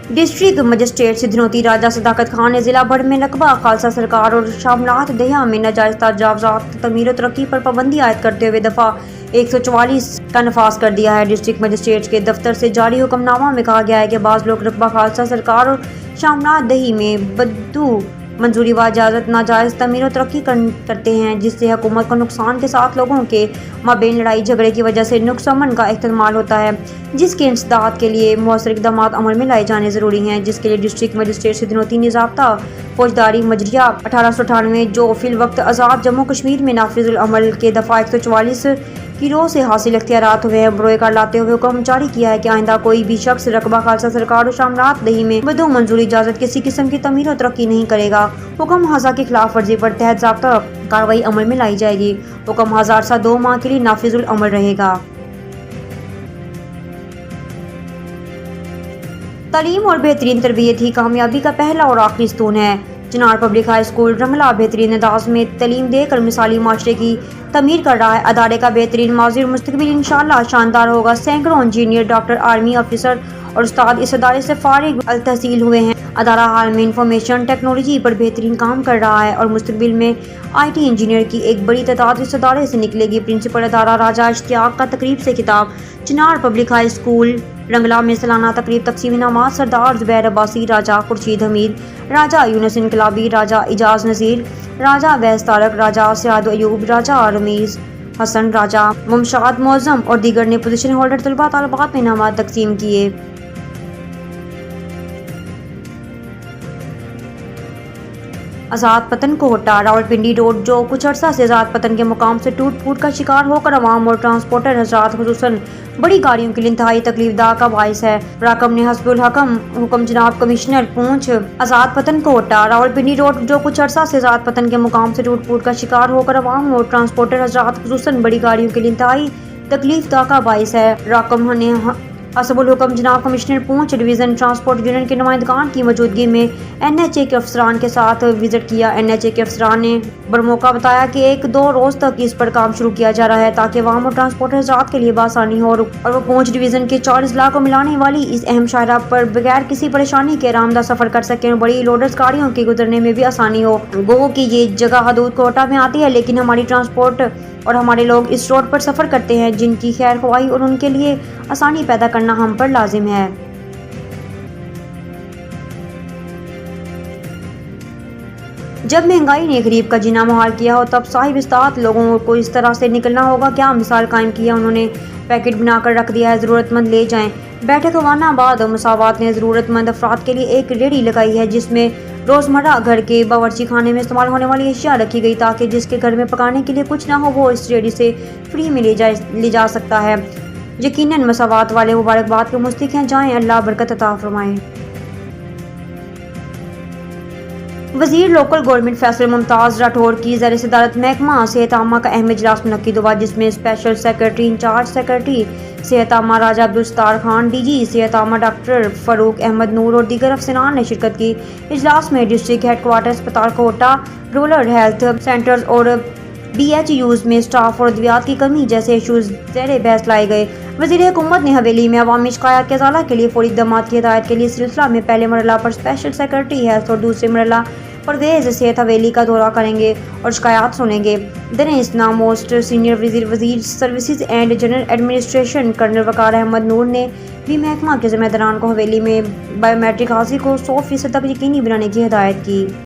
District magistrate सिद्धनोती राजा सदाकत खान ने जिला भर में नकबा खालसा सरकार और शामलात दहिया में नाजायज तजावुज़ात तमीर और तरक्की पर पाबंदी आयद करते हुए दफ़ा 144 का नफाज कर दिया है। डिस्ट्रिक्ट मजिस्ट्रेट के दफ्तर से जारी हुक्मनामा में कहा गया है कि बाज़ लोग नकबा खालसा सरकार और शामलात दही में बद्दू मंजूरी व इजाज़त नाजायज़ तमीर और तरक्की करते हैं, जिससे हुकूमत को नुकसान के साथ लोगों के माबेन लड़ाई झगड़े की वजह से नुक्स अमन का एहतमाल होता है, जिसके इंसदाद के लिए मौसर इक़दाम अमल में लाए जाने ज़रूरी हैं, जिसके लिए डिस्ट्रिक्ट मजिस्ट्रेट सिद्धनोती ने ज़ाब्ता फौजदारी मजरिया 1898 जो फिल वक्त आज़ाद जम्मू कश्मीर में नाफिजुल अमल के दफ़ा 144 की रो से हासिल इख्तियारात हुए हैं बरोए कर लाते हुए हुक्म जारी किया है कि आइंदा कोई भी शख्स रकबा खालसा सरकार और शामलात दही में बदो मंजूरी इजाज़त किसी किस्म की तमीर और तरक्की नहीं करेगा। हुक्म हाजा की खिलाफ वर्जी पर तहत ज़ाब्ता कार्रवाई अमल में लाई जाएगी। हुक्म हाजा अरसा 2 माह के लिए नाफिजुल अमल रहेगा। तालीम और बेहतरीन तरबियत ही कामयाबी का पहला और आखिरी स्तून है। चिनार पब्लिक हाई स्कूल रंगला बेहतरीन अंदाज में तालीम देकर मिसाली माशरे की तमीर कर रहा है। अदारे का बेहतरीन माज़ी और मुस्तकबिल इंशाअल्लाह शानदार होगा। सैकड़ों इंजीनियर, डॉक्टर, आर्मी ऑफिसर और उस्ताद इस अदारे से फारिग अल तहसील हुए हैं। अदारा हाल में इंफॉर्मेशन टेक्नोलॉजी पर बेहतरीन काम कर रहा है और मुस्तकबिल में IT इंजीनियर की एक बड़ी तादाद इस अदारे से निकलेगी। प्रिंसिपल अदारा राजा इश्तियाक का तकरीब से खिताब। चिनार पब्लिक हाई स्कूल रंगला में सालाना तकरीब तकसीम इनामात सरदार ज़ुबैर अब्बासी, राजा खुर्शीद हमीद, राजा यूनुस इनकलाबी, राजा इजाज़ नज़ीर, राजा वैस तारक, राजा सियाद अयूब, राजा रमीज़ हसन, राजा मुमशाद मौज़म और दीगर ने पोजीशन होल्डर तलबा तालिबात में इनामात तकसीम किए। आज़ाद पतन कोटा रावलपिंडी रोड जो कुछ अर्सा से आज़ाद पतन के मुकाम से टूट फूट का शिकार होकर अवाम और ट्रांसपोर्टर हज़रात खुसूसन बड़ी गाड़ियों के लिए इंतहाई तकलीफदा का बाइस है। राकम ने हस्बुल हुक्म जनाब कमिश्नर पूंछ आज़ाद पतन कोटा रावलपिंडी रोड जो कुछ अर्सा से आज़ाद पतन के मुकाम से टूट फूट का शिकार होकर अवाम और ट्रांसपोर्टर हज़रात खुसूसन बड़ी गाड़ियों के लिए इंतहाई तकलीफदा का बाइस है। राकम ने हस्बुल हुक्म जनाब कमिश्नर पूंछ डिवीज़न ट्रांसपोर्ट यूनियन के नुमाइंदगान की मौजूदगी में NHA के अफसरान के साथ विजिट किया। NHA के अफसरान ने बरमौका बताया कि 1-2 रोज़ तक इस पर काम शुरू किया जा रहा है ताकि अवाम और ट्रांसपोर्टर हज़रात के लिए आसानी हो और वो पूंछ डिवीज़न के 4 अजला को मिलाने वाली इस अहम शाहराह पर बगैर किसी परेशानी के आरामदा सफ़र कर सकें और बड़ी लोडर्स गाड़ियों के गुजरने में भी आसानी हो। गो कि ये जगह हदूद कोटा में आती है, लेकिन हमारी ट्रांसपोर्ट और हमारे लोग इस रोड पर सफ़र करते हैं जिनकी खैर ख्वाही और उनके लिए आसानी पैदा करना हम पर लाजिम है। जब महंगाई ने गरीब का जीना मुहाल किया हो तब साहिब इस्तात लोगों को इस तरह से निकलना होगा। क्या मिसाल कायम किया उन्होंने। पैकेट बनाकर रख दिया है, ज़रूरतमंद ले जाएं। बैठक रवाना बाद मुसावात ने ज़रूरतमंद अफराद के लिए एक रेडी लगाई है जिसमें रोज़मर्रा घर के बावर्ची खाने में इस्तेमाल होने वाली अशिया रखी गई ताकि जिसके घर में पकाने के लिए कुछ ना हो वो इस रेडी से फ्री में ले जा सकता है। यकीनन मसावात वाले मुबारकबाद के मुस्तहिक़ हैं, जाएं, अल्लाह बरकत अता फरमाए। वज़ीर लोकल गवर्नमेंट फैसल मुमताज़ राठौर की ज़र सदारत महकमा सेहत आमा का अहम इजलास मुनक्किद हुआ जिसमें स्पेशल सेक्रेटरी इंचार्ज सेक्रेटरी सेहत आमा राजा अब्दुल सत्तार खान, DG सेहत आमा डॉक्टर फ़ारूक अहमद नूर और दीगर अफसरान ने शिरकत की। इजलास में डिस्ट्रिक्ट हेडक्वार्टर अस्पताल कोटा, रूरल हेल्थ सेंटर्स और BHUs में स्टाफ और अद्वियात की कमी जैसे इशूज़ ज़ेर बहस लाए गए। वज़ीर हुकूमत ने हवेली में अवामी शिकायत के अज़ाला के लिए फौरी इक़दाम की हिदायत के लिए सिलसिला में पहले मरला पर स्पेशल सेक्रेटरी हेल्थ और दूसरे मरला परवेज़ सेहत हवेली का दौरा करेंगे और शिकायत सुनेंगे। दरअसल मोस्ट सीनियर वज़ीर services and general administration colonel Waqar Ahmed Noor ने भी महकमा के ज़िम्मेदारान को हवेली में बायोमेट्रिक हाज़िरी को 100% तक यकीनी बनाने की हिदायत की।